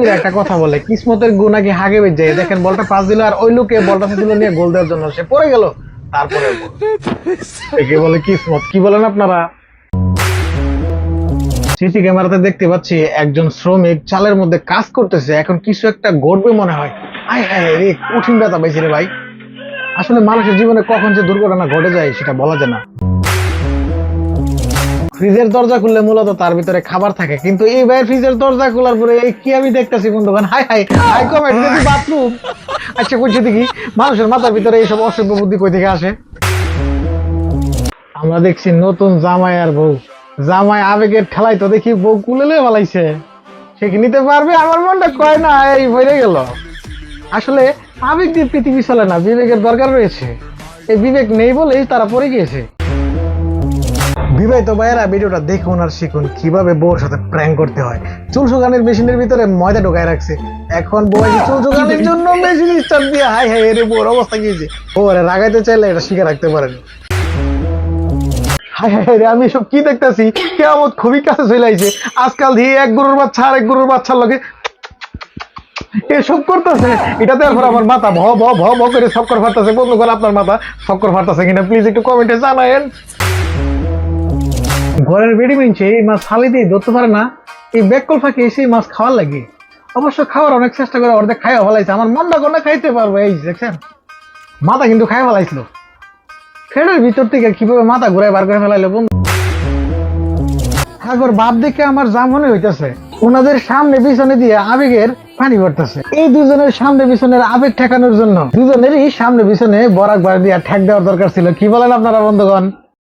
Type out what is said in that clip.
মুরব্বীরা একটা কথা বলে, কিসমতের গু নাকি হাগে বেজে যায়। দেখেন বলটা পাস দিল আর ওই লোকে বলটা দিল নিয়ে গোল দেওয়ার জন্য, সে পড়ে গেল। তারপরে একে বলে কিসমত। কি বলেন আপনারা? সিসি ক্যামেরাতে দেখতে পাচ্ছি একজন শ্রমিক চালের মধ্যে কাজ করতেছে। এখন কিছু একটা ঘটবে মনে হয়। আয় হায় রে, কঠিন ব্যথা পাইছি রে ভাই। আসলে মানুষের জীবনে কখন যে দুর্ঘটনা ঘটে যায় সেটা বলা যায় না। ফ্রিজের দরজা খুললে মূলত তার ভিতরে খাবার থাকে, কিন্তু এই ভাইয়ের ফ্রিজের দরজা খোলার পরে এই কি আমি দেখতেছি বন্ধুগণ, high high high comment bathroom. আচ্ছা কইছি দেখি মানুষের মাথার ভিতরে এইসব অসভ্য বুদ্ধি কই থেকে আসে। আমরা দেখছি নতুন জামাই আর বউ, জামাই আবেগের ঠেলাই তো দেখি বউ কুলেলে ভালাইছে। সে কি নিতে পারবে? আমার মনটা কয় না, এই ভরে গেল। আসলে আবেগ দিয়ে পৃথিবী চলে না, বিবেকের দরকার রয়েছে। এই বিবেক নেই বলেই তারা পড়ে গিয়েছে। বিবাহিত ভাইয়েরা ভিডিওটা দেখুন আর শিখুন কিভাবে বউর সাথে প্র্যাঙ্ক করতে হয়। চুল শুকানোর মেশিনের ভিতরে ময়দা ঢোকায় রাখছে, এখন বউ চুল শুকানোর জন্য মেশিন স্টার্ট দিয়ে হাই হাই এর বউর অবস্থা গিয়েছে। বউরে রাগাইতে চাইলে এটা শিখে রাখতে পারেন। হাই হাই রে, আমি এসব কি দেখতেছি? কিয়ামত খুবই কাছে চলে আইছে। আজকাল দিয়ে এক গরুর বাচ্চা আর এক গরুর বাচ্চার লগে এসব করতেছে। এটাতে এরপর আমার মাথা ভ ভ ভ ভ করে চক্কর ফাটতেছে। বন্ধুগণ, আপনার মাথা চক্কর ফাটতেছে কিনা প্লিজ একটু কমেন্টে জানায়েন। ঘরের বেড়ি মিনছে এই মাছ ফালি দিয়ে ধরতে পারে না, এই ব্যাককল ফাঁকে এসে মাছ খাওয়ার লাগে। অবশ্য খাওয়ার অনেক চেষ্টা করে অর্ধেক খাইয়া ফেলাইছে। আমার মনটা কোনো খাইতে পারবো, এই দেখছেন মাথা কিন্তু খাই ফেলাইছিল। ফেরের ভিতর থেকে কিভাবে মাথা ঘুরাই বার করে ফেলাইলো বন্ধু। আগর ভাব দেখে আমার যা মনে হইতেছে, ওনাদের সামনে পিছনে দিয়ে আবেগের পানি পড়তেছে। এই দুজনের সামনে পিছনের আবেগ ঠেকানোর জন্য দুজনেরই সামনে পিছনে বরাক বার দিয়ে ঠেক দেওয়ার দরকার ছিল। কি বলেন আপনারা বন্ধুগণ?